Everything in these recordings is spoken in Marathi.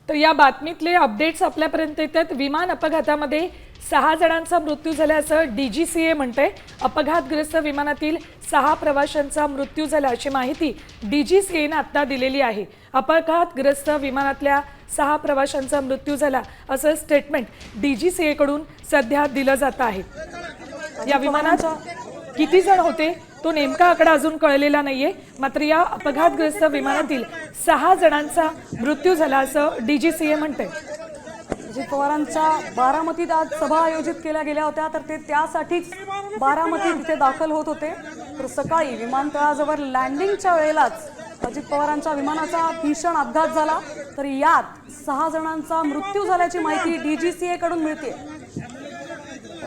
तर या बातमीतले अपडेट्स आपल्यापर्यंत येतात। विमान अपघातामध्ये 6 जणांचा मृत्यू झाल्याचं डीजीसीए म्हणते। अपघातग्रस्त विमानातील 6 प्रवाशांचा मृत्यू झाला अशी माहिती डीजीसीएने आता दिलेली आहे। अपघातग्रस्त विमानातल्या 6 प्रवाशांचा मृत्यू झाला असं स्टेटमेंट डीजीसीए कडून सध्या दिलं जात आहे। या विमानात किती जण होते तो नेमका आकडा अजून कळलेला नाहीये, मात्र या अपघातग्रस्त विमानातील 6 जणांचा मृत्यू झाला असं डीजीसीए म्हणते। अजित पवारांच्या बारामतीत आज सभा आयोजित केल्या गेल्या होत्या, तर ते त्यासाठीच बारामतीत तिथे दाखल होत होते। तर सकाळी विमानतळाजवळ लँडिंगच्या वेळेलाच अजित पवारांच्या विमानाचा भीषण अपघात झाला, तर यात 6 जणांचा मृत्यू झाल्याची माहिती डीजीसीए कडून मिळते।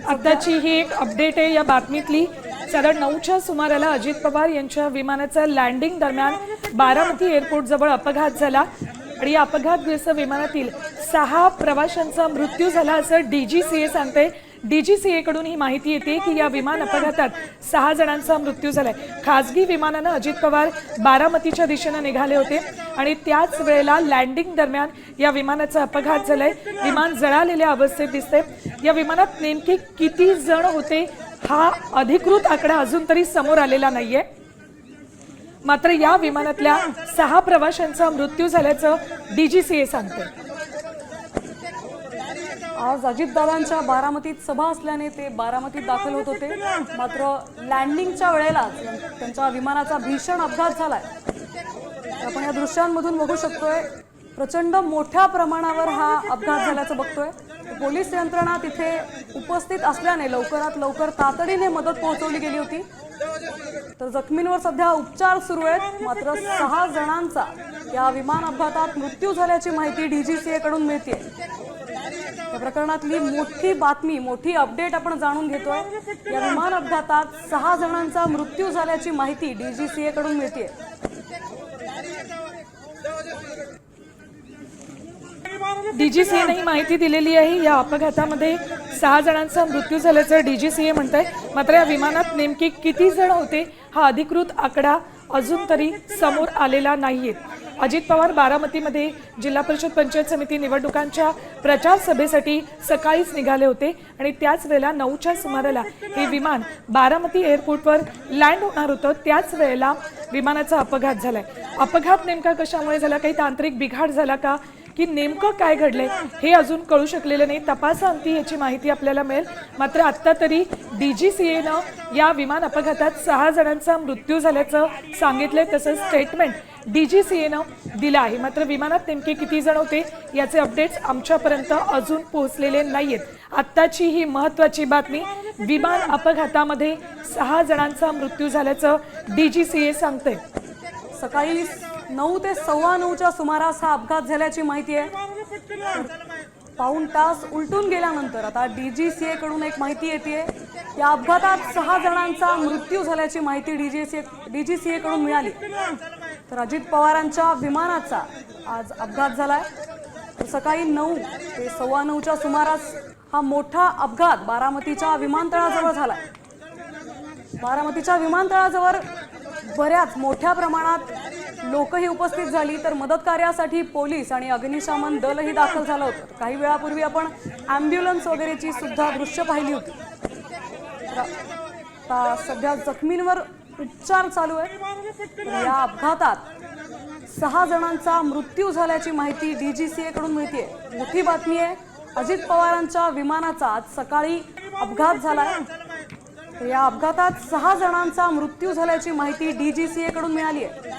आताची ही एक अपडेट आहे या बातमीतली। साधारण 9च्या सुमाराला अजित पवार यांच्या विमानाचा लँडिंग दरम्यान बारामती एअरपोर्ट जवळ अपघात झाला आणि या अपघातग्रस्त विमानातील 6 प्रवाशांचा मृत्यू झाला असं डीजीसीए सांगते। डीजीसीए कडून ही माहिती येते की या विमान अपघातात 6 जणांचा मृत्यू झालाय। खासगी विमानानं अजित पवार बारामतीच्या दिशेने निघाले होते आणि त्याच वेळेला लँडिंग दरम्यान या विमानाचा अपघात झालाय। विमान जळालेल्या अवस्थेत दिसते। या विमानात नेमके किती जण होते हा अधिकृत आकडा अजून तरी समोर आलेला नाहीये, मात्र या विमानातल्या 6 प्रवाशांचा मृत्यू झाल्याचं डीजीसीए सांगते। आज अजितदादांच्या बारामतीत सभा असल्याने ते बारामतीत दाखल होत होते, मात्र लँडिंगच्या वेळेला त्यांच्या विमानाचा भीषण अपघात झालाय। आपण या दृश्यांमधून बघू शकतोय, प्रचंड मोठ्या प्रमाणावर हा अपघात झाल्याचं बघतोय। पोलीस यंत्रणा तिथे उपस्थित असल्याने लवकरात लवकर तातडीने मदत पोहोचवली गेली होती। तर जखमींवर सध्या उपचार सुरू आहेत, मात्र 6 जणांचा या विमान अपघातात मृत्यू झाल्याची माहिती डीजीसीए कडून मिळते। या प्रकरणातली मोठी बातमी, मोठी अपडेट आपण जाणून घेतोय। या विमान अपघातात 6 जणांचा मृत्यू झाल्याची माहिती डीजीसीए कडून मिळते। डीजीसीएने ही माहिती दिलेली आहे। या अपघातामध्ये 6 जणांचा मृत्यू झाल्याचं डीजीसीए म्हणतंय, मात्र या विमानात नेमके किती जण होते हा अधिकृत आकडा अजून तरी समोर आलेला नाहीये। अजित पवार बारामतीमध्ये जिल्हा परिषद पंचायत समिती निवडणुकांच्या प्रचार सभेसाठी सकाळीच निघाले होते आणि त्याच वेळेला 9च्या सुमाराला हे विमान बारामती एअरपोर्टवर लँड होणार होतं। त्याच वेळेला विमानाचा अपघात झालाय। अपघात नेमका कशामुळे झाला, काही तांत्रिक बिघाड झाला का की नेमकं काय घडलंय हे अजून कळू शकलेलं नाही। तपासाअंती याची माहिती आपल्याला मिळेल, मात्र आता तरी डीजीसीएनं या विमान अपघातात 6 जणांचा मृत्यू झाल्याचं सांगितलंय, तसंच स्टेटमेंट डीजीसीएनं दिलं आहे। मात्र विमानात नेमके किती जण होते याचे अपडेट्स आमच्यापर्यंत अजून पोहोचलेले नाहीयेत। आत्ताची ही महत्त्वाची बातमी, विमान अपघातामध्ये 6 जणांचा मृत्यू झाल्याचं डीजीसीए सांगते। सकाळी 9 ते 9:15च्या सुमारास हा अपघात झाल्याची माहिती आहे। पाऊण तास उलटून गेल्यानंतर आता डीजीसीए कडून एक माहिती येते। या अपघातात 6 जणांचा मृत्यू झाल्याची माहिती डीजीसीए कडून मिळाली। तर अजित पवारांच्या विमानाचा आज अपघात झालाय। सकाळी 9 ते 9:15च्या सुमारास हा मोठा अपघात बारामतीच्या विमानतळाजवळ झालाय। बारामतीच्या विमानतळाजवळ बऱ्याच मोठ्या प्रमाणात लोकही उपस्थित झाली, तर मदत कार्यासाठी पोलीस आणि अग्निशमन दलही दाखल झालं होतं। काही वेळापूर्वी आपण ॲम्ब्युलन्स वगैरेची सुद्धा दृश्य पाहिली होती। आता सध्या जखमींवर उपचार चालू आहे। या अपघातात 6 जणांचा मृत्यू झाल्याची माहिती डीजीसीए कडून मिळते। मोठी बातमी आहे, अजित पवारांच्या विमानाचा आज सकाळी अपघात झालाय। तर या अपघातात 6 जणांचा मृत्यू झाल्याची माहिती डीजीसीए कडून मिळाली आहे।